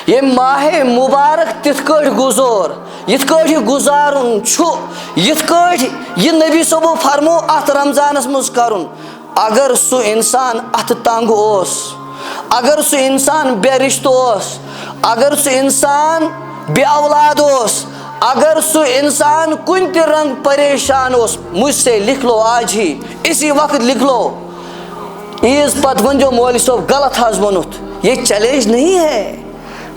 یہ ماہ مبارک تِتھ کٲٹھۍ گُزور یِتھ کٲٹھۍ یہِ گُزارُن چھُ یِتھ کٲٹھۍ یہِ نبی صٲبو فرمو اَتھ رمضانَس منٛز کَرُن اگر سُہ اِنسان اَتھٕ تنٛگ اوس اگر سُہ اِنسان بے رِشتہٕ اوس اگر سُہ اِنسان بے اولاد اوس اگر سُہ اِنسان کُنہِ تہِ رنگ پریشان اوس مجھ سے لکھ لو آج ہی اسی وقت لکھ لو عیز پتہٕ ؤنۍزیو مولوی صٲب غلط حظ ووٚنُتھ یہ چیلنج نہیں ہے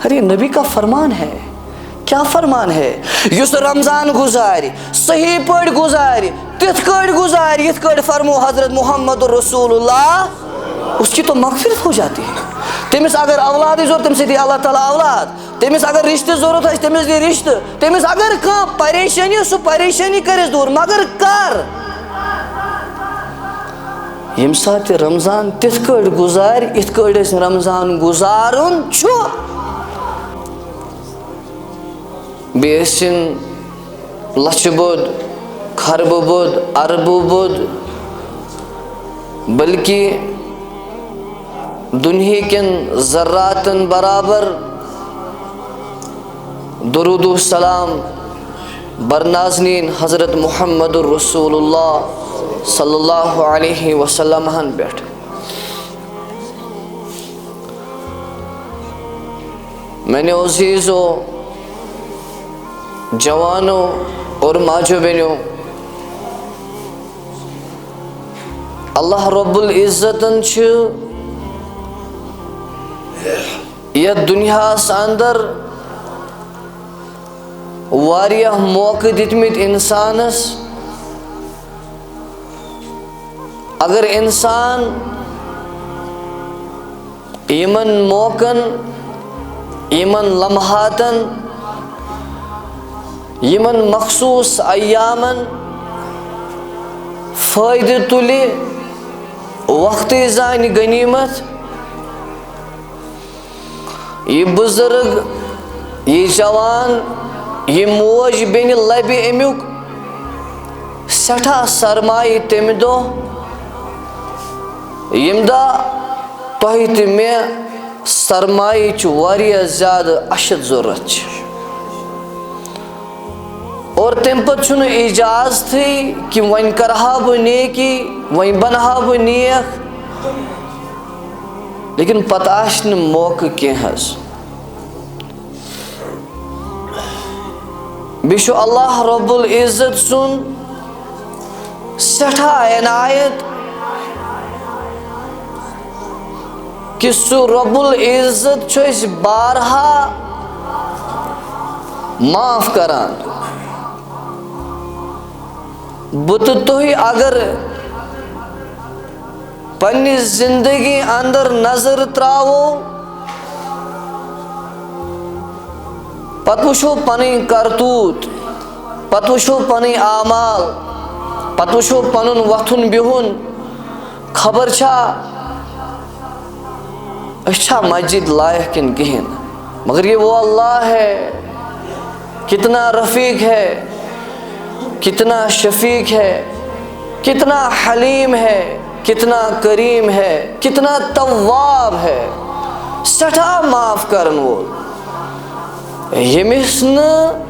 ارے نبی کا فرمان ہے کیا فرمان ہے یُس رمضان گزارِ صحیح پٲٹھۍ گزارِ تِتھ کٲٹھۍ گزارِ یِتھ کٲٹھۍ فرمو حضرت محمد رسول اللہ اس کی تو مغفرت ہو جاتی ہے تٔمِس اگر اولادٕچ ضروٗرت تٔمِس دی اللہ تعالیٰ اولاد تٔمِس اگر رِشتہٕ ضروٗرت آسہِ تٔمِس دی رِشتہٕ تٔمِس اگر کانٛہہ پریشٲنی سُہ پریشٲنی کٔرِس دوٗر مگر کر ییٚمہِ ساتہٕ تہِ رمضان تِتھ کٲٹھۍ گُزارِ یِتھ کٲٹھۍ أسۍ رمضان گُزارُن چھُ بیٚیہِ ٲسِن لچھِ بوٚد خربہٕ بوٚد اربہٕ بوٚد بلکہ دُنہیٖکٮ۪ن ذراتن برابر درود و سلام برنازنین حضرت محمد رسول اللہ صلی اللہ علیہ وسلم ہن پٮ۪ٹھ میانیو عزیزو جوانو اور ماجو بہنو اللہ رب العزتن چھِ یتھ دُنیاہس اندر واریاہ موقعہٕ دِتمٕتۍ اِنسانس اگر اِنسان یِمن موقعن یِمن لمحاتن یِمن مخصوٗص ایامن فٲیدٕ تُلہِ وقتٕے زانہِ غنیٖمت یہ بزرگ یہ جوان یہ موج بیٚنہِ لبہِ امیُک سٮ۪ٹھاہ سرمایہِ تمہِ دۄہ ییٚمہِ دۄہ تۄہہِ تہٕ مےٚ سرمایِچ واریاہ زیادٕ اَشد ضوٚرتھ چھِ اور تمہِ پتہٕ چھُنہٕ اِجازتھٕے کہِ وۄنۍ کرہا بہٕ نیکی وۄنۍ بنہا بہٕ نیک لیکن پتہٕ آسہِ نہٕ موقعہٕ کینٛہہ حظ بیٚیہِ چھُ اللہ رب العزت سُنٛد سٮ۪ٹھاہ عنایت کہ سُہ رب العزت چھُ اَسہِ بارہا معاف کران بہٕ تہٕ تُہۍ اگر پننہِ زندگی اندر نظر تراوو پتہٕ وٕچھو پنٕنۍ کرتوٗت پتہٕ وٕچھو پنٕنۍ اعمال پتہٕ وٕچھو پنُن وۄتھُن بِہُن خبر چھا أسۍ چھا مسجد لایق کِنہٕ کِہیٖنۍ نہٕ مگر یہ وہ اللہ ہے کتنا رفیق ہے کتنا شفیق ہے کتنا حلیم ہے کتنا کریم ہے کتنا تواب ہے سٹھا معاف کرن وول ییٚمِس نہٕ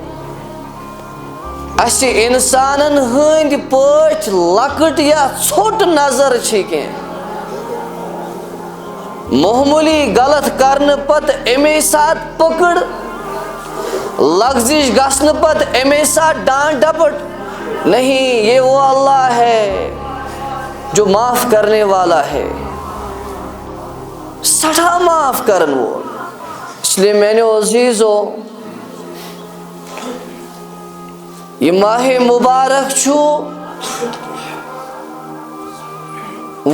اَسہِ اِنسانن ہٕنٛدۍ پٲٹھۍ لۄکٕٹ یا ژھوٚٹ نظر چھِ کینٛہہ معموٗلی غلط کرنہٕ پتہٕ اَمے ساتہٕ پکڑ لغزش گژھنہٕ پتہٕ اَمے ساتہٕ ڈانٹ ڈپٹ نہیں یہ وہ اللہ ہے جو معاف کرنے والا ہے سٹھا معاف کرن وول اس لیے میانیو عزیزو یہ ماہ مبارک چھُ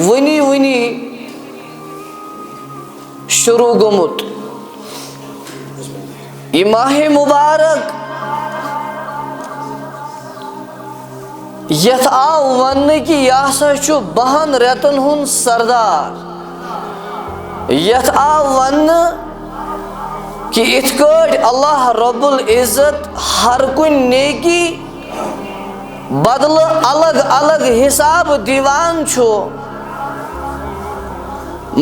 ونی ونی شروع گوٚمُت یہ ماہ مبارک یتھ آو وننہٕ کہ یہ ہسا چھُ 12 رٮ۪تن ہُنٛد سردار یتھ آو وننہٕ کہ یِتھ کٲٹھۍ اللہ رب العزت ہر کُنہِ نیکی بدلہٕ الگ الگ حساب دِوان چھُ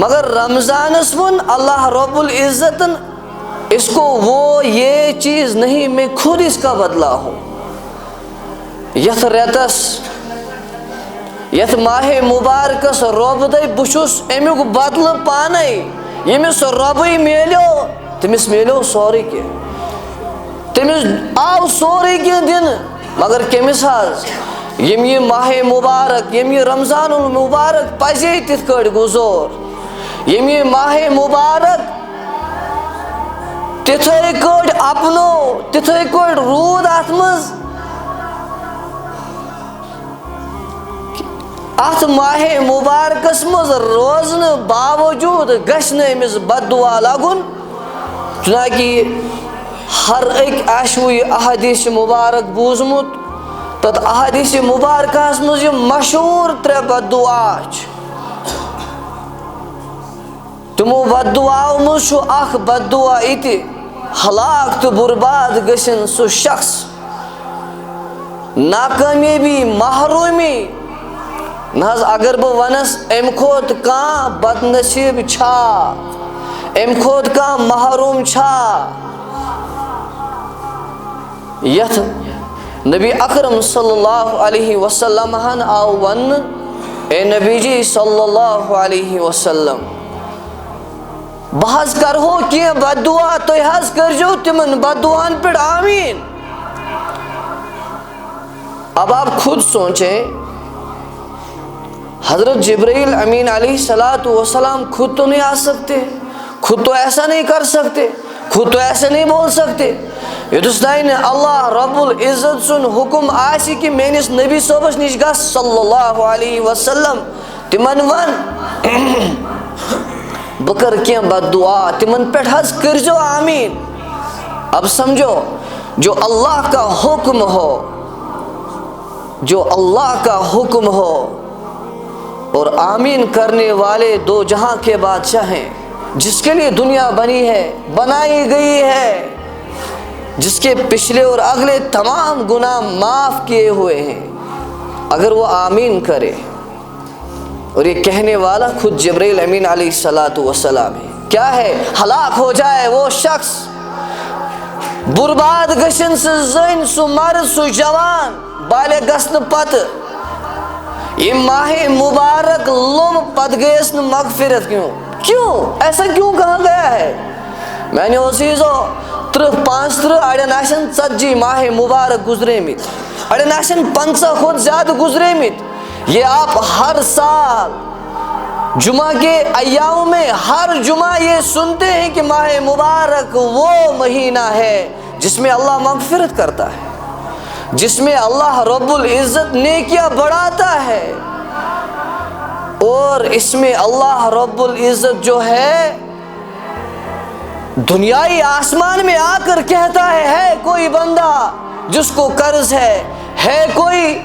مگر رمضانس ووٚن اللہ رب العزتن اس کو وہ یہ چیز نہیں، میں خود اس کا بدلہ ہوں. یتھ ریتس یتھ ماہ مبارکس رب دے بچھس امیک بدلہ پانے، یمس ربی میلیو تمس میلیو سورے کی، تمس آو سورے کی دن، مگر کمس حظ یم یہ ماہ مبارک، یم یہ رمضان المبارک پزے تتھ کٹ گزور، یم یہ ماہ مبارک تتھے کٹ اپنو، تتھے کٹ رود ات مز. ات ماہ مبارکس مز روزن باوجود گژھِ نہٕ أمِس بد دعا لگن، چنانکہ ہر ایک آشو یہ احادیث مبارک بوزمت، تت احادیث مبارکس مز یہ مشہور ترے بد دعا تمو بد دعاو مز اخ بد دعا اتہ ہلاک تو برباد گژھن سو شخص، ناکامیابی، محرومی. ناز اگر بہ ونس ام کھوت کان بد نصیب چھا، ام کھوت کان محروم چھا، یتھ نبی اکرم صلی اللہ علیہ وسلم ہن آو ون، اے نبی جی صلی اللہ علیہ وسلم بہ حظ کرہو کی بد دعا، تُہۍ حظ کرجو تمن بد دعان پہ آمین. اب آپ خود سوچیں، حضرت جبرائیل امین علیہ السلام خود تو نہیں آ سکتے، خود تو ایسا نہیں کر سکتے، خود تو ایسے نہیں بول سکتے. یوتس نے اللہ رب العزت سن حکم آسی کہ میانس نبی صوبس نش گس صلی اللہ علیہ وسلم، تمن ون بکر کی بد دعا، تمن پہ حض کرجو آمین. اب سمجھو، جو اللہ کا حکم ہو، جو اللہ کا حکم ہو اور آمین کرنے والے دو جہاں کے بادشاہ ہیں، جس کے لیے دنیا بنی ہے، بنائی گئی ہے، جس کے پچھلے اور اگلے تمام گناہ معاف کیے ہوئے ہیں، اگر وہ آمین کرے، اور یہ کہنے والا خود جبرائیل امین علیہ السلام ہے، کیا ہے؟ ہلاک ہو جائے وہ شخص، برباد گشن سے زین سو مرد سو جوان بالے گسن پت، یہ ماہ مبارک لوم پت گیس مغفرت کیوں ایسا کیوں کہا گیا ہے؟ میں نے عزیزو 35 اڑین آشن 40 ماہ مبارک گزرے مت، اڑین آشن 50 خود زیادہ گزرے مت. یہ آپ ہر سال جمعہ کے ایام میں ہر جمعہ یہ سنتے ہیں کہ ماہ مبارک وہ مہینہ ہے جس میں اللہ مغفرت کرتا ہے، جس میں اللہ رب العزت نیکیاں بڑھاتا ہے، اور اس میں اللہ رب العزت جو ہے دنیائی آسمان میں آ کر کہتا ہے کوئی بندہ جس کو قرض ہے کوئی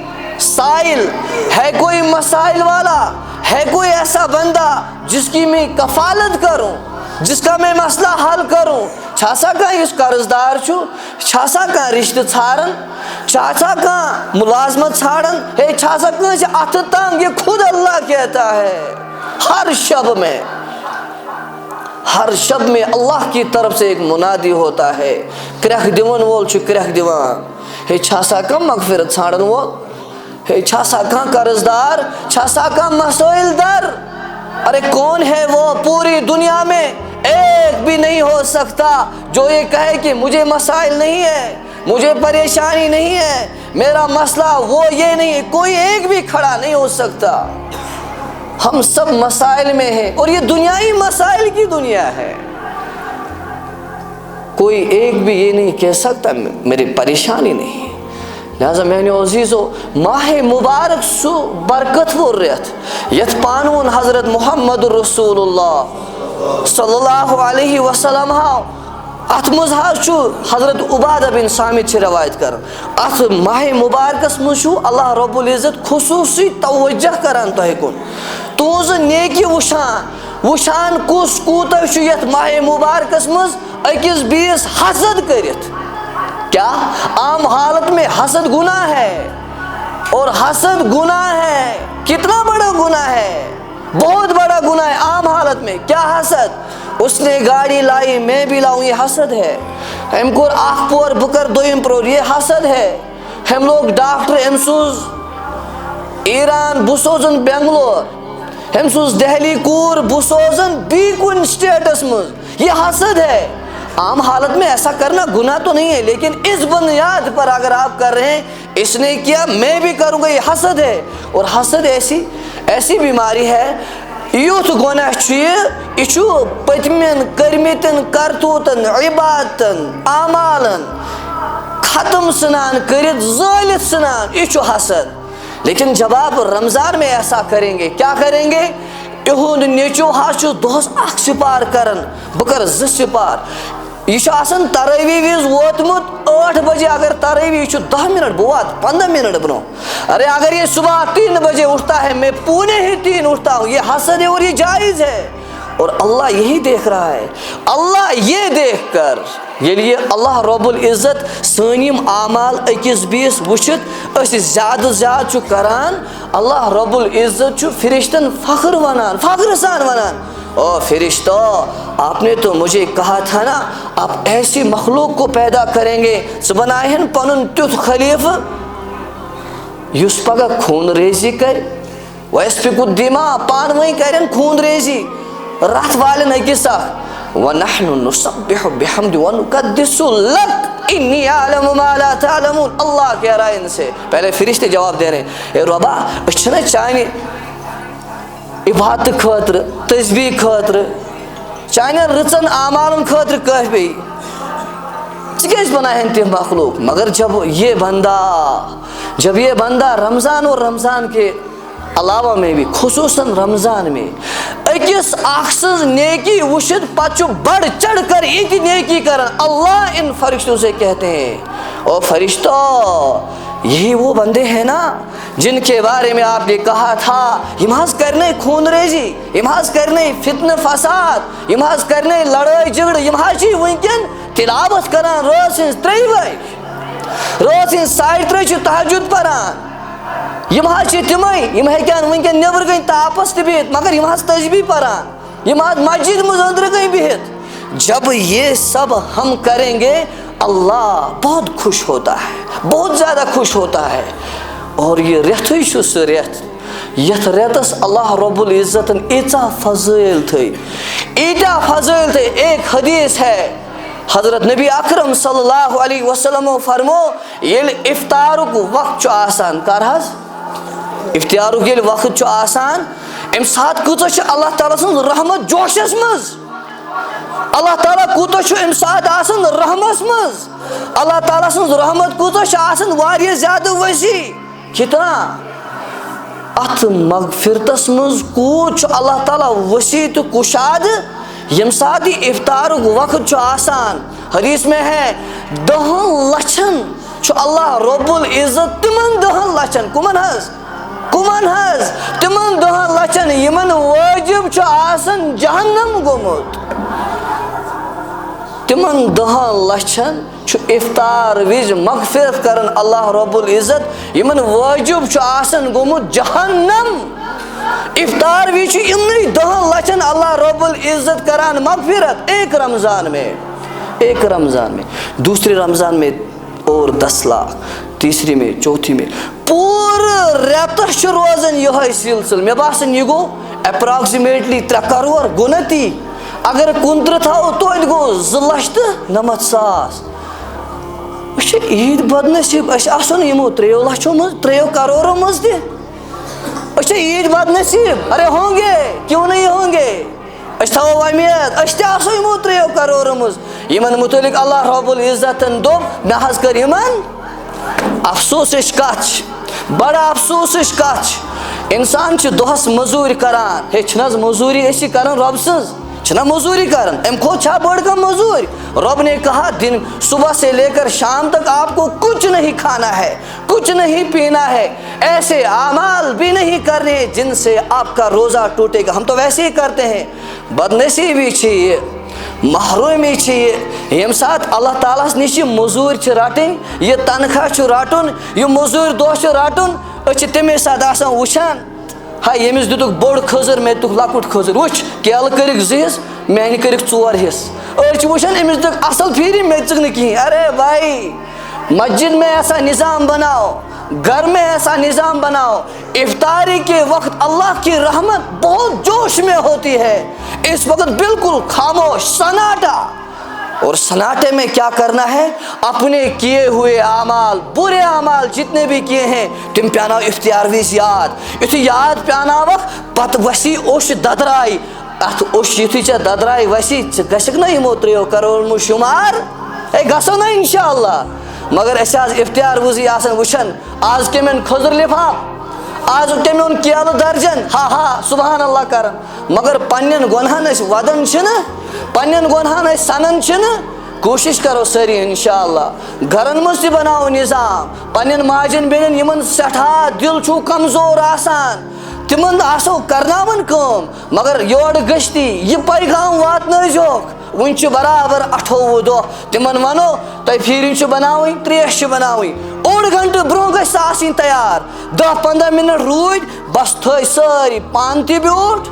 سائل، ہے کوئی مسائل والا، ہے کوئی ایسا بندہ جس کی میں کفالت کروں، جس کا میں مسئلہ حل کروں. چھاسا کا اس قرض دار چھو، چھاسا کا رشتہ ژھارن، چھاسا کا ملازمت ژھارن، ہے چھاسا کا اتھ تنگ، یہ خود اللہ کہتا ہے. ہر شب میں اللہ کی طرف سے ایک منادی ہوتا ہے، کرخ دیون وول چھو کرخ دیوان، ہے چھاسا کا مغفرت ژھارن وول، ہے چھاسا کا قرض دار، چھاسا کا مسائل در. ارے کون ہے وہ پوری دنیا میں؟ ایک بھی نہیں ہو سکتا جو یہ کہے کہ مجھے مسائل نہیں ہے، مجھے پریشانی نہیں ہے، میرا مسئلہ وہ یہ نہیں ہے. کوئی ایک بھی کھڑا نہیں ہو سکتا. ہم سب مسائل میں ہیں، اور یہ دنیائی مسائل کی دنیا ہے. کوئی ایک بھی یہ نہیں کہہ سکتا میری پریشانی نہیں. لہذا میں نے عزیزو ماہ مبارک سو برکت و ریت یت پانون حضرت محمد رسول اللہ صلی اللہ علیہ وسلم ہاو ات مزہ چھو حضرت عبادہ بن صامت چھ روایت کر، ات ماہ مبارکس مشو اللہ رب العزت خصوصی توجہ کران تہ کن، تونز نیکی وشان کس کوتہ چھو یت ماہ مبارکس مز اکس بیس حسد کرت. کیا عام حالت میں حسد گناہ ہے، اور حسد گناہ ہے، کتنا بڑا گناہ ہے، بہت بڑا گناہ ہے عام حالت میں. کیا حسد؟ اس نے گاڑی لائی میں بھی لاؤں، یہ حسد ہے. ہم کور اخ پور بکر دویم پور، یہ حسد ہے. ہم لوگ ڈاکٹر ام سوز ایران بہ سوزن بنگلور، ہم سوز دہلی کور بہ سوزن بی کن سٹیٹس مز، یہ حسد ہے. عام حالت میں ایسا کرنا گناہ تو نہیں ہے، لیکن اس بنیاد پر اگر آپ کر رہے ہیں اس نے کیا میں بھی کروں گا، یہ حسد ہے. اور حسد ایسی بیماری ہے، یوتھ گناہ یہ پتمن کرمتن کرتوتن عبادتن اعمالن ختم سنان کرت زالت سنان، یہ حسد. لیکن جب آپ رمضان میں ایسا کریں گے، کیا کریں گے؟ یہود نیچو ہاچ دہس اخ سپار کرن، بکر ز سپار. یہ آسان تراوی وز ووتمت 8 بجے، اگر تراوی 10 منٹ بہ وات 15 منٹ برو. ارے اگر یہ صبح 3 بجے اٹھتا ہے میں پونے ہی 3 اٹھتا ہوں، یہ حسد ہے اور یہ جائز ہے. اور اللہ یہی دیکھ رہا ہے. اللہ یہ دیکھ کر یلی اللہ رب العزت سنیم اعمال اکس بیس وچھت اس زیادہ کران، اللہ رب العزت فرشتن فخر ونان، فخر سان ونان، او فرشتو آپ نے تو مجھے کہا تھا نا آپ ایسی مخلوق کو پیدا کریں گے، سہ بنائہن پنن تیتھ خلیفہ یس پگہ خون ریزی کر، ویسفک الدماء پان وئی کرن خون ریزی رات والن اکس اخ. وَنَحْنُ نُسَبِّحُ بِحَمْدِ وَنُقَدِّسُ لَكَ إِنِّي أَعْلَمُ مَا لَا تَعْلَمُونَ. اللہ کہہ رہا ہے ان سے، پہلے فرشتے جواب دے رہے ہیں، اے ربا اچھنا چاہنے عبادت خاطر، تسبیح خاطر، چاہنے رچن اعمالن خاطر کہ بھی ثہ بنائیں تم مخلوق. مگر جب یہ بندہ رمضان اور رمضان کے علاوہ میں بھی خصوصاً رمضان میں اکس اخ سز نیکی وشد پچ بڑھ چڑھ کر ایک نیکی کرن، اللہ ان فرشتوں سے کہتے ہیں او فرشتو یہی وہ بندے ہیں نا جن کے بارے میں آپ نے کہا تھا یمحاظ کرنے خون ریزی، یمحاظ کرنے فتنہ فساد، یمحاظ کرنے لڑائی جھگڑ، یمحاظ ونکن تلاوت کران روز 3 بج، روز 3:30 تہجد پران. یم حظ تمے یم ہیکن ونکن نیبر گئی تاپس تہ بہت، مگر یم حظ تسبیح پران، یم حظ مسجد مز اندر گئی بہت. جب یہ سب ہم کریں گے اللہ بہت خوش ہوتا ہے، بہت زیادہ خوش ہوتا ہے. اور یہ ریتھے سہ ریت یت ریتس اللہ رب العزت ایچا فضائل تھے، ایٹا فضائل تھے. ایک حدیث ہے حضرت نبی اکرم صلی اللہ علیہ وسلم فرمو یل افطارک وقت آسان کر حظ افطارک یل وقت آسان ام سات کوتہ اللہ تعالیٰ سن رحمت جوشس مز، اللہ تعالیٰ کوتہ ام سات آسان رحمس مز، اللہ تعالیٰ سن رحمت کوتہ آسان واریاہ زیادہ وسیع. کتنا ات مغفرتس مز کوت اللہ تعالیٰ وسیع تو کشاد یم سات افطارک وقت آسان. حدیث میں ہے 10 لچھن اللہ رب العزت تمن 10 لچھن کمن حظ تمن 10 لچھن یمن واجب آسان جہنم گومت، تمن 10 لچھن افطار وز مغفرت کرن اللہ رب العزت یمن واجب آسان گومت جہنم. افطار بھی امنی 10 لچھن اللہ رب العزت کران مغفرت ایک رمضان میں، دوسرے رمضان میں اور 10 لاکھ، تیسری میں، چوتھی میں، پورا ریتس روزان یہ سلسل. مے باسان یہ گو اپراکسیمیٹلی 3 کروڑ گنتی، اگر 29 تھو تو گو 2,90,000. عید بدنصیب آسو نا 3 لچھوں مز 3 کروڑوں مز تہ اچھا عید بد نصیب، ارے ہوں گے کیوں نہیں ہوں گے، تھو امید تہ آسو یمو 3 کروڑوں مز. یمن متعلق اللہ رب العزتن دوپ مے حظ کر یمن افسوسش کتھ، بڑا افسوسش کتھ. انسان چھ دہس مزوری کران، ہے چھنز مزوری اسی کران رب سنز، چھنا مزوری کران ام کھوت چھا بڑھ کا مزور. رب نے کہا دن صبح سے لے کر شام تک آپ کو کچھ نہیں کھانا ہے، کچھ نہیں پینا ہے، ایسے اعمال بھی نہیں کرنے جن سے آپ کا روزہ ٹوٹے گا. ہم تو ویسے ہی کرتے ہیں. بدنصیبی چاہیے، محرومی چاہیے یم سات اللہ تعالیٰ نش مزور رٹن، یہ تنخواہ رٹن، یہ مزور دہ رٹن، تمے سات آسان وچھان ہائی یمس دتک بوڑ کھزر میں دتک لکٹ کھزر، وچھ کیل کرک زیز میانہِ کٔرِکھ 4 حصہٕ أڑۍ چھِ وٕچھان أمِس دیُت اَصٕل پھیٖرِ مےٚ دِژٕکھ نہٕ کِہیٖنۍ ارے بھائی مسجد میں ایسا نظام بناؤ گھر میں ایسا نظام بناؤ افطاری کے وقت اللہ کی رحمت بہت جوش میں ہوتی ہے اس وقت بالکل خاموش سناٹا اور سناٹے میں کیا کرنا ہے اپنے کیے ہوئے اعمال برے اعمال جتنے بھی کیے ہیں تم پیاناو افطار وز یاد یُتھُے یاد پیاناوکھ پتہٕ وسی اوٚش ددراے اتھ اوٚش یُتھُے ژےٚ ددراے وسی ژٕ گژھکھ نا یِمو 3 کروڑ شُمار ہے گژھو نا انشاء اللہ مگر أسۍ آز افطار وٕزی آسان وٕچھان آز کٔمۍ کھٔزٕر لِفاف آز کٔمۍ اوٚن کیلہٕ درجن ہا سبحان اللہ کران مگر پننٮ۪ن گۄنہن أسۍ ودان چھِنہٕ پننٮ۪ن گۄنہن أسۍ سنان چھِنہٕ کوٗشش کرو سٲری انشاء اللہ گرن منٛز تہِ بناوو نظام پننٮ۪ن ماجٮ۪ن بیٚنٮ۪ن یِمن سٮ۪ٹھاہ دِل چھُ کمزور آسان تِمن آسو کرناوان کٲم مگر یورٕ گٔژھتھی یہِ پیغام واتنٲیزیوکھ وٕنہِ چھِ برابر 28 دۄہ تِمن ونو تۄہہِ پھیٖرِن چھِ بناوٕنۍ تریش چھِ بناوٕنۍ 1.5 گنٹہٕ برونٛہہ گژھِ سۄ آسٕنۍ تیار 10-15 منٹ روٗدۍ بس تھٲے سٲری پانہٕ تہِ بیوٗٹھ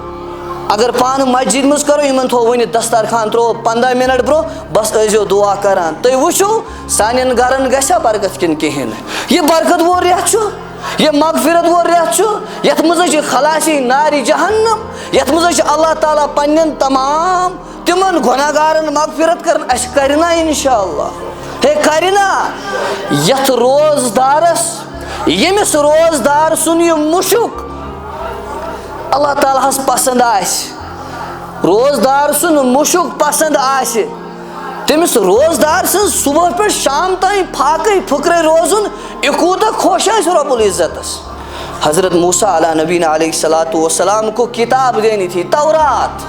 اگر پانہٕ مسجد منٛز کرو یِمن تھوٚو وٕنہِ دسترخان ترٛوو 15 منٹ برونٛہہ بس ٲسۍزیو دعا کران تُہۍ وٕچھِو سانٮ۪ن گرن گژھیا برکت کِنہٕ کِہیٖنۍ نہٕ یہِ برکت وول رٮ۪تھ چھُ یہ مغفرت وول رٮ۪تھ چھُ یتھ منٛز چھِ خلاصی نارِ جہنم یتھ منٛز چھِ اللہ تعالیٰ پننٮ۪ن تمام تِمن گۄنہگارن مغفرت کران اَسہِ کرِ نا انشاء اللہ ہے کرِ نا یتھ روزدارس ییٚمِس روزدار سُنٛد یہِ مُشُک اللہ تعالیٰ ہس پسند آسہِ روزدار سُنٛد مُشُک پسند آسہِ تٔمِس روزدار سٕنٛز صبح پٮ۪ٹھ شام تام پھاکے پھٕکرے روزُن یہِ کوٗتاہ خۄش آسہِ رۄب العزتس حضرت موسیٰ علیٰ نبینا علیہ الصلاۃ والسلام کو کتاب دینی تھی تورات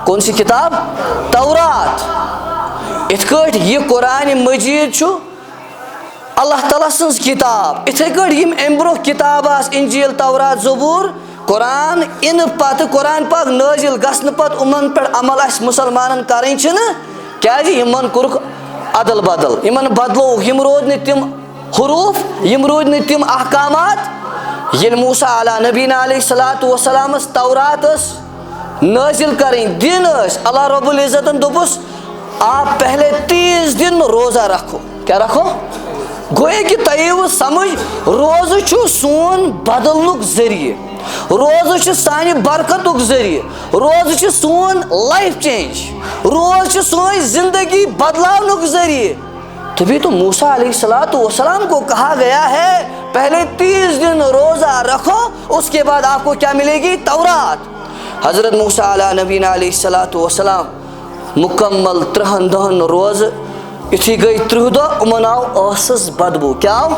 کون سی کتاب تورات یِتھ کٲٹھۍ یہِ قرآنِ مجیٖد چھُ اللہ تعالیٰ سٕنٛز کتاب یِتھے کٲٹھۍ یِم امہِ برونٛہہ کتاب آسہٕ انجیٖل تورات زبوٗر قرآن اِنہٕ پتہٕ قرآن پاک نٲزِل گژھنہٕ پتہٕ یِمن پٮ۪ٹھ عمل اَسہِ مُسلمانن کرٕنۍ چھِنہٕ کیازِ یِمن کوٚرُکھ ادل بدل یِمن بدلووُکھ یِم روٗدۍ نہٕ تِم حروٗف یِم روٗدۍ نہٕ تِم احکامات ییٚلہِ موسیٰ علیٰ نبینا علیہ الصلاۃ والسلامس تورات ٲس نٲزِل کرٕنۍ دِن ٲسۍ اللہ رب العزتن دوٚپُس آپ پہلے 30 دن روزہ رکھو کیا رکھو گویا کہ تۄہہِ یِیوٕ سمجھ روزٕ چھُ سون بدلنُک ذٔریعہٕ روزٕ چھُ سانہِ برکتُک ذٔریعہٕ روزٕ چھُ سون لایف چینج روزٕ چھُ سٲنۍ زندگی بدلاونُک ذٔریعہٕ تبھی تو موسیٰ علیہ الصلاۃ والسلام کو کہا گیا ہے پہلے 30 دن روزہ رکھو اس کے بعد آپ کو کیا ملے گی تورات حضرت موسیٰ علیہ نبینا علیہ الصلاۃ والسلام مکمل 30 دۄہن روزٕ یُتھُے گٔے 30 دۄہ یِمن آو ٲسس بدبو کیا آو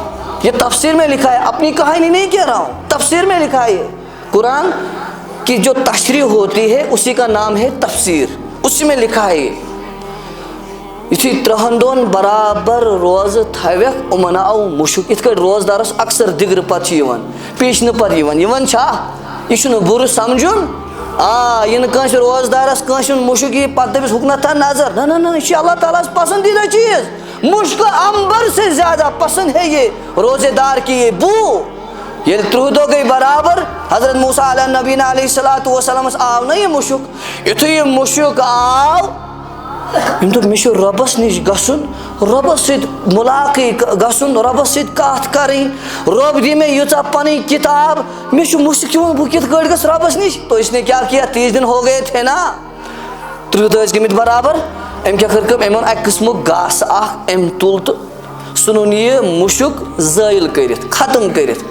یہ تفسیر میں لکھا ہے اپنی کہانی نہیں کہہ رہا ہوں تفسیر میں لکھا ہے قرآن کی جو تشریح ہوتی ہے اسی کا نام ہے تفسیر اسی میں لکھا ہے یُتھُے 30 دۄہن برابر روزٕ تھاویکھ یِمن آو مُشُک یِتھ کٲٹھۍ روزدارس اکثر دِگرٕ پتہٕ چھِ یِوان پیٖشنہٕ پتہٕ یِوان چھا یہِ چھُنہٕ بُرٕ سمجھُن یِنہٕ کٲنٛسہِ روزدارس کٲنٛسہِ ہُنٛد مُشُک یی پتہٕ دٔپِس ہُکنتھ تھاو نظر نہ یہِ چھُ اللہ تعالیٰ ہس پسندیدہ چیٖز مُشکہٕ امبر سے زیادہ پسند ہے یہ روزے دار کی یہ بو ییٚلہِ 30 دۄہ گٔے برابر حضرت موسیٰ علیہ نبینا علیہ الصلاۃ والسلامس آو نا یہِ مُشُک یُتھُے یہِ مُشُک آو أمۍ دوٚپ مےٚ چھُ رۄبس نِش گژھُن رۄبس سۭتۍ مُلاقات گژھُن رۄبس سۭتۍ کتھ کرٕنۍ رۄب دی مےٚ ییٖژاہ پنٕنۍ کِتاب مےٚ چھُ مُشک یِوان بہٕ کِتھ کٲٹھۍ گژھٕ رۄبس نِش تو اس نے کیا کیا 30 دن ہو گئے تھے نا 30 دۄہ ٲسۍ گٔمٕتۍ برابر أمۍ کیٛاہ کٔر کٲم أمۍ اوٚن اکہِ قٕسمُک گاسہٕ اکھ أمۍ تُل تہٕ سُہ نوٚن یہِ مُشُک زٲیِل کٔرِتھ ختم کٔرِتھ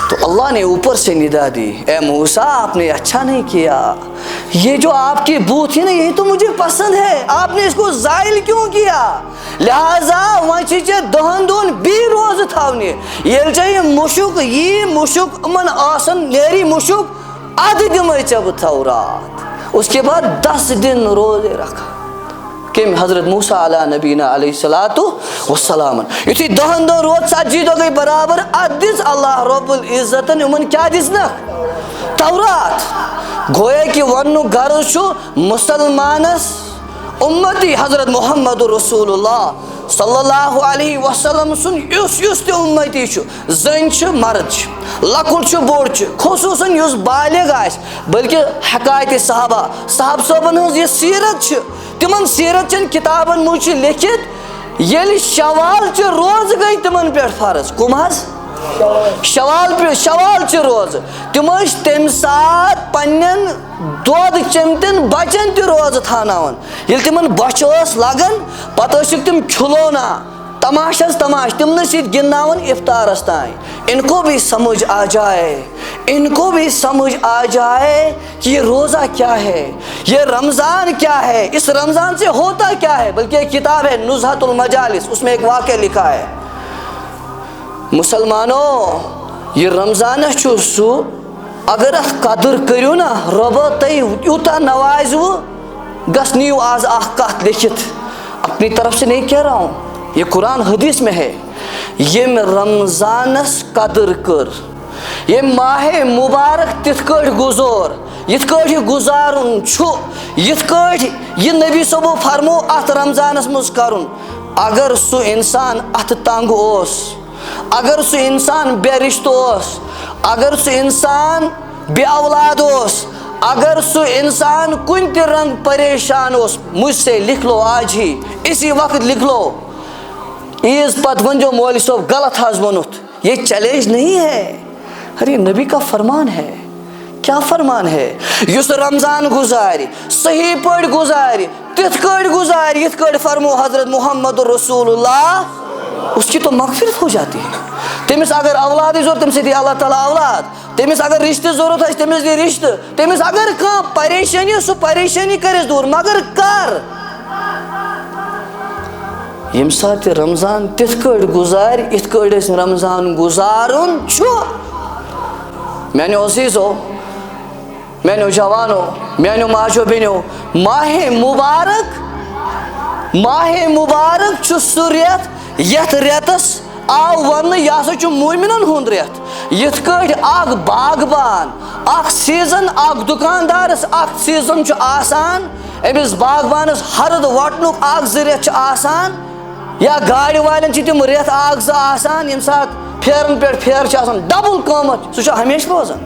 تو اللہ نے اوپر سے ندا دی اے موسیٰ آپ نے اچھا نہیں کیا یہ جو آپ کی بو تھی نا یہی تو مجھے پسند ہے آپ نے اس کو زائل کیوں کیا لہذا وۄنۍ چھِ ژےٚ 10 دۄہن بیٚیہِ روزٕ تھاونہِ ییٚلہِ ژےٚ یہِ مُشُک یی مُشُک یِمن آسان نیری مُشُک ادٕ دِمے ژےٚ بہٕ تورات اس کے بعد 10 دن روزے رکھا کٔمۍ حضرت موسیٰ علیٰ نبینا علیہ الصلاۃ والسلام یُتھُے 10 دۄہ روٗد 40 دۄہ گٔے برابر اتھ دِژ اللہ رب العزتن یِمن کیٛاہ دِژنکھ تورات گویا کہ وننُک غرض چھُ مُسلمانس اُمتی حضرت محمد رسول اللہ صلی اللہ علیہ وسلم سن یس تہ امتی زن مرد لکٹ بوڑ خصوصاً اس بالغ آس بلکہ حکایت صحابہ صحاب صوبن ہز یہ سیرت تمن سیرت چن کتابن مجھ لکھت یل شوال چہ روز گئی تمن پہ فرض کم حظ شوال چہ روز تم تم سات پنن دود چمتن بچن تہ روز تھاناون یل تمن بچ لگن پتہ تم کھلونا تماشس تماش تمن سیت گناون افطارس تائیں ان کو بھی سمجھ آ جائے کہ یہ روزہ کیا ہے یہ رمضان کیا ہے اس رمضان سے ہوتا کیا ہے بلکہ ایک کتاب ہے نزہۃ المجالس اس میں ایک واقعہ لکھا ہے مسلمانوں یہ رمضان سو اگر ات قدر کرو نا رب تھی یوتا نوازو گس نیو آز کت لکھت اپنی طرف سے نہیں کہہ رہا ہوں یہ قرآن حدیث میں ہے یم رمضانس قدر کر یہ ماہ مبارک تتھ کٹ گزور یت کٹ یہ گزارن یت کٹ یہ نبی صبو فرمو ات رمضانس مز کرن اگر سو انسان ات تنگ اگر سو انسان بے رشتہ اگر سو انسان بے اولاد اگر سو انسان کن تہ رنگ پریشان مجھ سے لکھ لو آج ہی اسی وقت لکھ لو عیز پت ون جو مولوی صاحب غلط حاض ونت یہ چیلنج نہیں ہے ارے نبی کا فرمان ہے کیا فرمان ہے یس رمضان گزاری صحیح پڑ گزاری تتھ کٹ گزاری یت کٹ فرمو حضرت محمد رسول اللہ اس کی تو مغفرت ہو جاتی ہے تمس اگر اولاد ضرورت تم سے دی اللہ تعالیٰ اولاد تمس اگر رشتہ ضرورت ہے تمس دی رشتہ تمس اگر کھانا پریشانی سو پریشانی کرس دور مگر کر یم سات رمضان تتھ کٹ گزار ات کٹ رمضان گزارن میانو عزیزو میانو جوانو میانو ماجو بینو ماہ مبارک سہ ریت یت ریتس آو ون یہ سا مومنن ہند ریت یت کٹ اخ باغبان اخ سیزن اخ دکاندارس اخ سیزن آسان امس باغبانس ہرد وٹنک اخ زٕ ریت آسان یا گاڑی والن تم ریت اخ زٕ آسان یم سات پھیرن پہ پھیر ڈبل قیمت سہ ہمیشہ روزان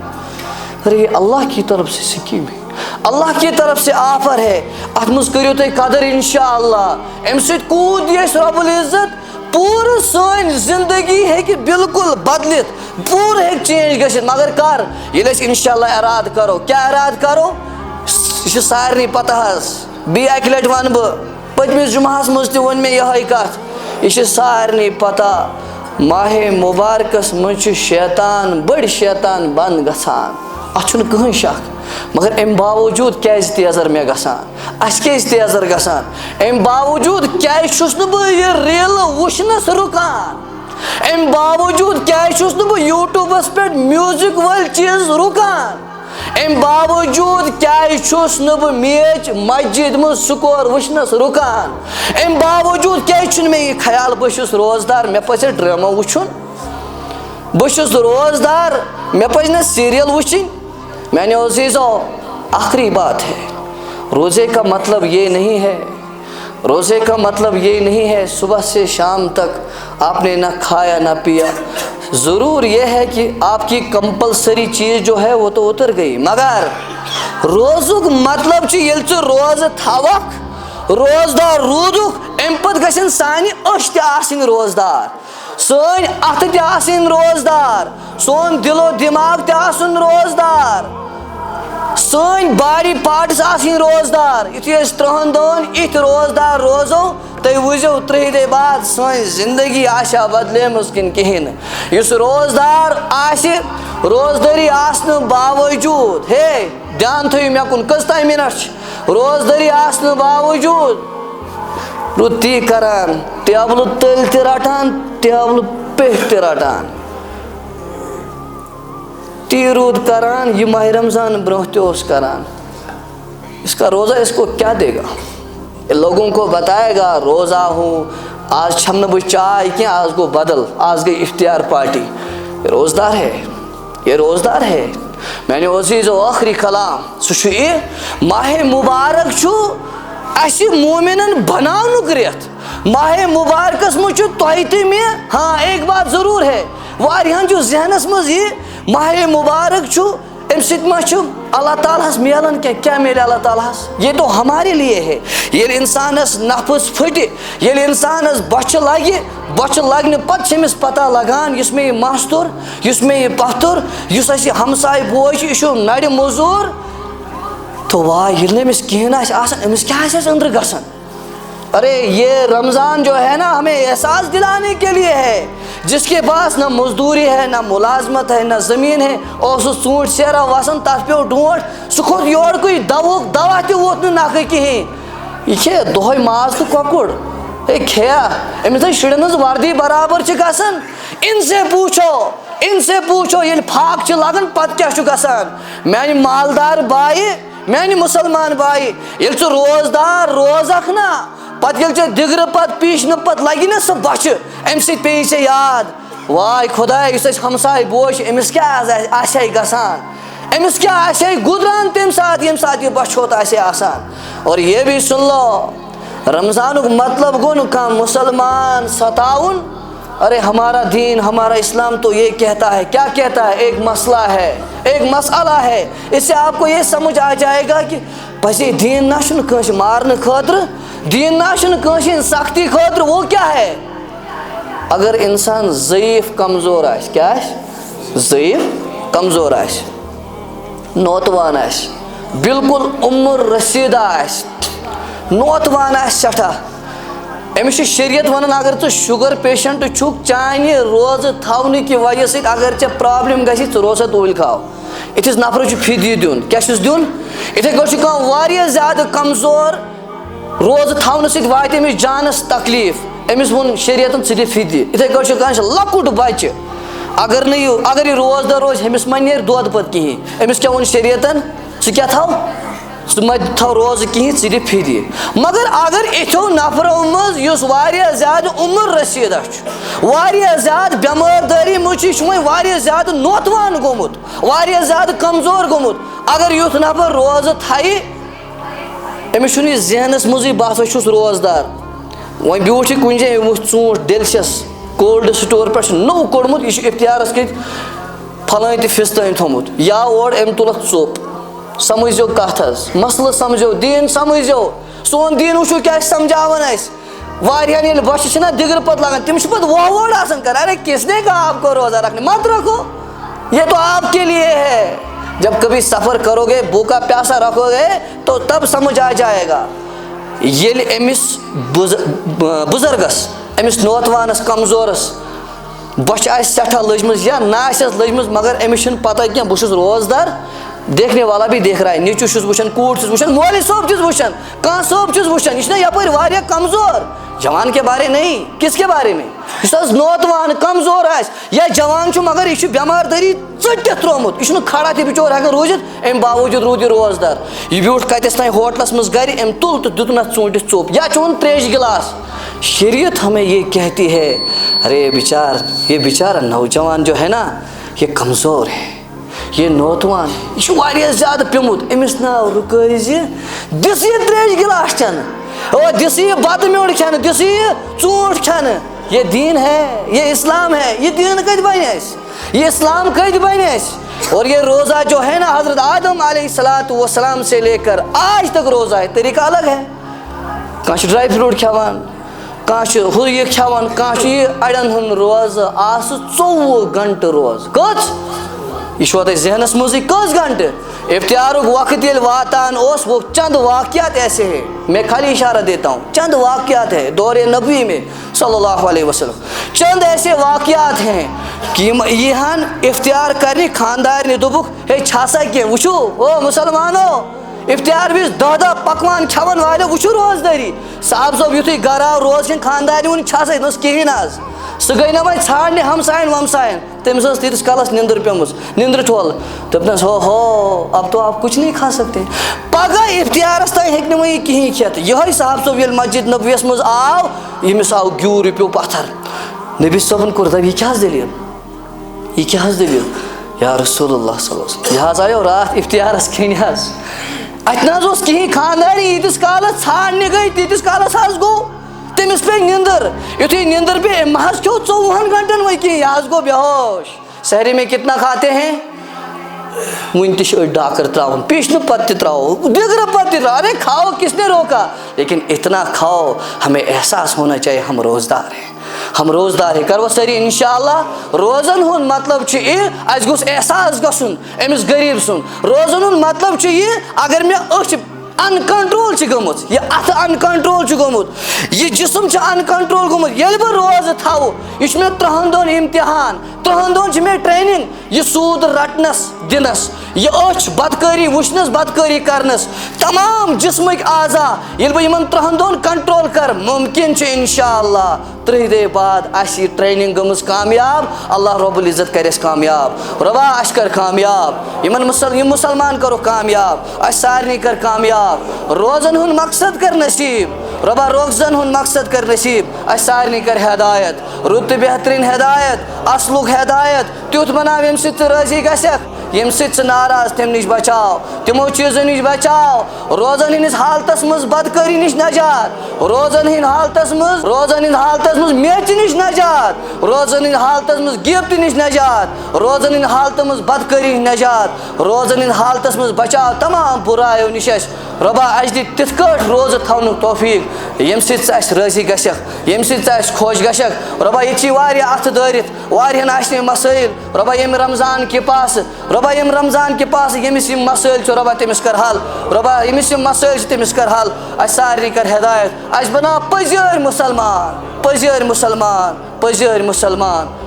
ارے اللہ کی طرف سے سکیم ہے اللہ کی طرف سے آفر ہے ات مز کرو تھی قدر انشاءاللہ ام سۭتۍ کود یس رب العزت پور سن زندگی ہے بالکل بدلت پور ہے چینج گھت مگر کر یل انشاءاللہ اراد کرو کیا اراد کرو یہ سارے پتہ بی اکہ لٹ ون بہ پتمس جمعہس مز تہ ون مے یہ کت یہ سارے پتہ ماہ مبارکس مجھ شیطان بڑ شیطان بند گژھان اتھ کہین شک مگر ام باوجود کیاز تیزر مے گژھان اس کیاز تیزر گژھان ام باوجود کیاز چھس نہ بہ یہ ریل وچھنس رکان ام باوجود کیاز چھس نہ بہ یوٹیوبس پہ میوزک ول چیز رکان ام باوجود کیاز چھس نہ بہ میچ مسجد مز سکور وچھنس رکان ام باوجود کیاز چھن مے یہ خیال بہ چھس روزدار مے پزِ ڈرامہ وچھن بہ چھس روزدار مے پزِ نہ سیریل وچھن میانے عزیزو آخری بات ہے روزے کا مطلب یہ نہیں ہے روزے کا مطلب یہ نہیں ہے صبح سے شام تک آپ نے نہ کھایا نہ پیا ضرور یہ ہے کہ آپ کی کمپلسری چیز جو ہے وہ تو اتر گئی مگر روزک مطلب یل روز تھوک روزدار رودک ام پت گژھن سانہِ أچھ تہِ آسٕنۍ روزدار سٲنۍ اَتھٕ تہِ آسٕنۍ روزدار سون دل و دماغ تہِ آسُن روزدار سٲنۍ باڈی پارٹس آسٕنۍ روزدار یُتھُے أسۍ 30 دۄہن یِتھ روزدار روزو تُہۍ وٕچھزیو 30 دۄہہِ بعد سٲنۍ زندگی آسیا بدلیمٕژ کِنہٕ کِہیٖنۍ نہٕ یُس روزدار آسہِ روزدٲری آسنہٕ باوجوٗد ہے دھیان تھٲیِو مےٚ کُن کٔژتام مِنٹ چھِ روزدٲری آسنہٕ باوجوٗد روٗد تی کران ٹیبلہٕ تٔلۍ تہِ رٹان ٹیبلہٕ پیٚٹھۍ تہِ رٹان تی رود کران یہ ماہ رمضان برونہ تہ اوس کران اس کا روزہ اس کو کیا دے گا یہ لوگوں کو بتائے گا روزہ ہوں آج چھم بہ چائے کی آج گو بدل آج گئی افطار پارٹی یہ روزدار ہے یہ روزدار ہے میانے عزیزو آخری کلام سہ یہ ماہ مبارک اس مومنن بناونک ریت ماہ مبارکس مجھ تہ میں ہاں ایک بات ضرور ہے واریاہن جو ذہنس مز یہ ماہ مبارک چھو ام سۭتۍ ما چھُ اللہ تعالیٰ ہس میلان کیا میلے اللہ تعالیٰ ہس یہ تو ہمارے لیے ہے ییٚلہِ انسانس نفس پھٹہِ ییٚلہِ انسانس بۄچھِ لگہِ بۄچھِ لگنہٕ پتہٕ چھِ أمِس پتہ لگان یُس مےٚ یہِ ماستُر یُس مےٚ یہِ پتھر یُس اَسہِ یہِ ہمساے بوے چھُ یہِ چھُ نرِ موٚزوٗر تو واے ییٚلہِ نہٕ أمِس کِہیٖنۍ آسہِ آسان أمِس کیٛاہ آسہِ اَسہِ أنٛدرٕ گژھان ارے یہ رمضان جو ہے نا ہمیں احساس دلانے کے لیے ہے جس کے پاس نہ مزدوری ہے نہ ملازمت ہے نہ زمین ہے اور سو ژوٗنٛٹھۍ سیرا وسان تتھ پیو ڈونٛٹھ سُہ کھوٚت یورکُے دوا تہِ ووت نہٕ نکھٕ کِہیٖنۍ یہِ کھے دۄہے ماز تہٕ کۄکُر ہے کھیا أمِس ہے شُرٮ۪ن ہٕنٛز وردی برابر چھِ گژھان ان سے پوٗچھو ییٚلہِ پھاکھ چھِ لگان پتہٕ کیٛاہ چھُ گژھان میانہِ مالدار بایہِ میانہِ مُسلمان بایہِ ییٚلہِ ژٕ روزدار روزکھ نا پتہٕ ییٚلہِ ژےٚ دِگرٕ پتہٕ پیٖشنہٕ پتہٕ لگی نا سۄ بۄچھِ امہِ سۭتۍ پیٚیی ژےٚ یاد واے خۄدایا یُس اَسہِ ہمساے بوے چھُ أمِس کیٛاہ آسہِ ہے گژھان أمِس کیٛاہ آسہِ ہے گُزران تمہِ ساتہٕ ییٚمہِ ساتہٕ یہِ بۄچھوت آسہِ ہے آسان اور یہ بھی سن لو رمضانُک مطلب گوٚو نہٕ کانٛہہ مُسلمان ستاوُن ارے ہمارا دین ہمارا اسلام تو یہ کہتا ہے کیا کہتا ہے ایک مسئلہ ہے ایک مسئلہ ہے اس سے آپ کو یہ سمجھ آ جائے گا کہ پزے دین نہ چھُنہٕ کٲنٛسہِ مارنہٕ خٲطرٕ دین نہ چھُنہٕ کٲنٛسہِ ہِنٛز سختی خٲطرٕ وہ کیا ہے اگر انسان ضعیف کمزور آسہِ کیٛاہ آسہِ ضعیف کمزور آسہِ نوتوان آسہِ بالکل عمر رسیٖدہ آسہِ نوتوان آسہِ سٮ۪ٹھاہ أمِس چھِ شریعت وَنان اگر ژٕ شُگر پیشنٹ چھُکھ چانہِ روزٕ تھاونہٕ کہِ وجہ سۭتۍ اگر ژےٚ پرابلم گژھی ژٕ روز سا توٗلۍ کھاو یِتھِس نفرس چھُ فِدیہِ دیُن کیٛاہ چھُس دیُن یِتھَے کٲٹھۍ چھُ کانٛہہ واریاہ زیادٕ کمزور روزٕ تھاونہٕ سۭتۍ واتہِ أمِس جانس تکلیٖف أمِس ووٚن شریعتن ژٕ دِ فِدیہِ یِتھَے کٲٹھۍ چھُ کٲنٛسہِ لۄکُٹ بچہِ اگر یہِ روزدار روزِ أمِس ما نیرِ دۄد پتہٕ کِہیٖنۍ أمِس کیٛاہ ووٚن شریعتن ژٕ کیٛاہ تھاو ژٕ مہ تھاو روزٕ کِہیٖنۍ ژٕ دِ فِدیہِ مگر اگر یِتھیو نفرو منٛز یُس واریاہ زیادٕ عمر رسیٖدہ چھُ واریاہ زیادٕ بٮ۪مٲرۍ دٲری منٛز چھُ یہِ چھُ وۄنۍ واریاہ زیادٕ نوتوان گوٚمُت واریاہ زیادٕ کمزور گوٚمُت اگر یُتھ نفر روزٕ تھایہِ أمِس چھُنہٕ یہِ ذہنس منٛزٕے بہٕ ہسا چھُس روزدار وۄنۍ بیوٗٹھ یہِ کُنہِ جایہِ أمۍ وٕچھ ژوٗنٛٹھ ڈیلشس کولڈ سٹور پٮ۪ٹھ چھُ نوٚو کوٚڑمُت یہِ چھُ اِفتِیارس کِتۍ پھلٲنۍ تہِ فِستٲنۍ تھوٚمُت یا اورٕ أمۍ تُل اتھ ژوٚپ سمجھزیو کتھ حظ مسلہٕ سمجھو دیٖن سمجھزیو سون دیٖن وٕچھو کیٛاہ چھِ سمجھاوان اَسہِ واریاہن ییٚلہِ بۄچھِ چھِنہ دِگرٕ پتہٕ لگان تِم چھِ پتہٕ وۄڑ آسان کران ارے کس نے کہا آپ کو روزہ رکھنے مت رکھو یہ تو آپ کے لیے ہے جب کبھی سفر کرو گے بھوکا پیاسا رکھو گے تو تب سمجھ آ جائے گا ییٚلہِ أمِس بُزرگس أمِس نوتوانس کمزورس بۄچھِ آسہِ سٮ۪ٹھاہ لٔجمٕژ یا نہ آسٮ۪س لٔجمٕژ مگر أمِس چھُنہٕ پتہ کینٛہہ بہٕ چھُس روزدار دیکھنے والا بھی دیکھ رہا ہے نیچو چھُس وٕچھان کوٗر چھُس وٕچھان مولوی صٲب چھُس وٕچھان کانٛہہ صٲب چھُس وٕچھان یہِ چھُنہ یپٲرۍ واریاہ کمزور جوان کے بارے نہیں کس کے بارے میں یُس حظ نوتوان کمزور آسہِ یا جوان چھُ مگر یہِ چھُ بٮ۪مار دٲری ژٔٹِتھ ترومُت یہِ چھُنہٕ کھڑا تہِ بِچور ہٮ۪کان روٗزِتھ اَمہِ باوجوٗد روٗد یہِ روزدار یہِ بیوٗٹھ کتٮ۪س تانۍ ہوٹلس منٛز گرِ أمۍ تُل تہٕ دیُتُن اتھ ژوٗنٛٹھِس ژوٚپ یا چون تریش گِلاس شریعت ہمیں یہ کہتی ہے ارے یہ بیچارہ نوجوان جو ہے نا یہ کمزور ہے یہ نوتوان یہ چھُ واریاہ زیادٕ پیوٚمُت أمِس ناو رُکٲیزِ دِس یہِ تریش گِلاس چٮ۪نہٕ او دِس یہِ بتہٕ میوٚنٛڈ کھٮ۪نہٕ دِس یہِ ژوٗنٛٹھ کھٮ۪نہٕ یہ دین ہے یہ اسلام ہے یہ دین کتہِ بنہِ اَسہِ یہ اسلام کتہِ بنہِ اَسہِ اور یہ روزہ جو ہے نا حضرت آدم علیہ الصلوۃ والسلام سے لے کر آج تک روزہ ہے طریقہ الگ ہے کانٛہہ چھُ ڈرائی فروٗٹ کھٮ۪وان کانٛہہ چھُ ہُہ یہِ کھٮ۪وان کانٛہہ چھُ یہِ اڑٮ۪ن ہُنٛد روزٕ آسہٕ 24 گنٹہٕ روزٕ کٔژ یہ چھُوا تۄہہِ ذہنس منٛزٕے کٔژ گنٹہٕ افطارُک وقت ییٚلہِ واتان اوس وہ چند واقعات ایسے ہیں میں خالی اشارہ دیتا ہوں چند واقعات ہیں دور نبوی میں صلی اللہ علیہ وسلم چند ایسے واقعات ہیں کہ یہ ہن افطار کرنہِ خاندارنہِ دوٚپُکھ ہے چھا سا کینٛہہ وٕچھو او مُسلمانو افطار وِز 10 پکوان کھٮ۪ون والیو وٕچھو روزدٲری صاحب صٲب یُتھُے گرٕ آو روز کھٮ۪ن خاندارنہِ ووٚن چھا سا دوٚپُس کِہیٖنۍ حظ سُہ گٔے نہ وۄنۍ ژھانڈنہِ ہمساین ومساین تٔمِس ٲس تیٖتِس کالس نِندٕر پیٚمٕژ نِندرٕ ٹھوٚل دوٚپنس ہو اب تو آپ کچھ نہیں کھا سکتے پگہہ افطارس تانۍ ہیٚکہِ نہٕ وۄنۍ یہِ کِہیٖنۍ کھٮ۪تھ یِہوے صاحب صٲب ییٚلہِ مسجد نبویَس منٛز آو ییٚمِس آو گیوٗر یہِ پیوٚو پتھر نبی صٲبن کوٚر دپ یہِ کیٛاہ حظ دٔلیٖل یا رسول اللہ صلی اللہ علیہ وسلم یہِ حظ آیو راتھ افطارس کھٮ۪نہِ حظ اتہِ نہ حظ اوس کِہیٖنۍ خاندارنہِ ییٖتِس کالس ژھانڈنہِ گٔے تیٖتِس کالس حظ گوٚو تٔمِس پیٚیہِ نندر یتھی نندر پہ محض کھو 24 گھنٹن وہ کی یہ گو بے ہوش سحری میں کتنا کھاتے ہیں ون تش ڈاکر تراؤن پیشن پتہ تراؤ دگر پتہ تراؤ ارے کھاؤ کس نے روکا لیکن اتنا کھاؤ ہمیں احساس ہونا چاہیے ہم روزدار ہیں ہم روزدار ہیں کرو ساری انشاءاللہ روزن ہن مطلب یہ اس گوس احساس گژھن امس غریب سن روزن ہن مطلب یہ اگر میں أچھ ان کنٹرول گمت یہ ات ان کنٹرول گومت یہ جسم ان کنٹرول گومت یل بہ روز تھو یہ میں 3 دن امتحان 3 دن میں ٹریننگ یہ سود رٹنس دنس یہ أچھ بدکاری وچنس بدکاری کرنس تمام جسمک اعضاء یل بہ یمن 3 دن کنٹرول کر ممکن انشاءاللہ 3 دے بعد اس یہ ٹریننگ گمز کامیاب اللہ رب العزت کرس کامیاب ربا اس کر کامیاب یمن مسلمان کرو کامیاب اس سارنی کر کامیاب روزن ہن مقصد کر نصیب ربا روزن ہن مقصد کر نصیب اس سارنی کر ہدایت رت بہترین ہدایت اصلک ہدایت تیوت بناو یم سۭتۍ ژٕ رٲضی گژھکھ یم سۭتۍ ژٕ ناراض تم نش بچاو تمو چیزو نش بچاو روزن ہندس حالتس مز بدکاری نش نجات روزن ہند حالتس مز میچ نش نجات روزن ہند حالتس مز گفت نش نجات روزن ہند حالت مز بدکاری نجات روزن ہند حالتس مز بچاو تمام برایو نش ربا اس دی تِتھ کٲٹھۍ روزٕ تھاونُک توفیق یم سۭتۍ ژٕ اسہِ رٲضی گژھکھ یم سۭتۍ ژٕ اسہِ خۄش گژھکھ ربا ییٚتہِ چھِ واریاہ اَتھٕ دٲرِتھ واریاہن آسہِ نہٕ مسٲیل ربا ییٚمہِ رمضان کہِ پاسہٕ ربا ییٚمہِ رمضان کہِ پاسہٕ ییٚمِس یِم مسٲیل چھِ ربا تٔمِس کر حل ربا ییٚمِس یِم مسٲیل چھِ تٔمِس کر حل اسہِ سارنٕے کر ہدایت اسہِ بناو پٔزۍ مسلمان پٔزۍ مسلمان پٔزۍ مسلمان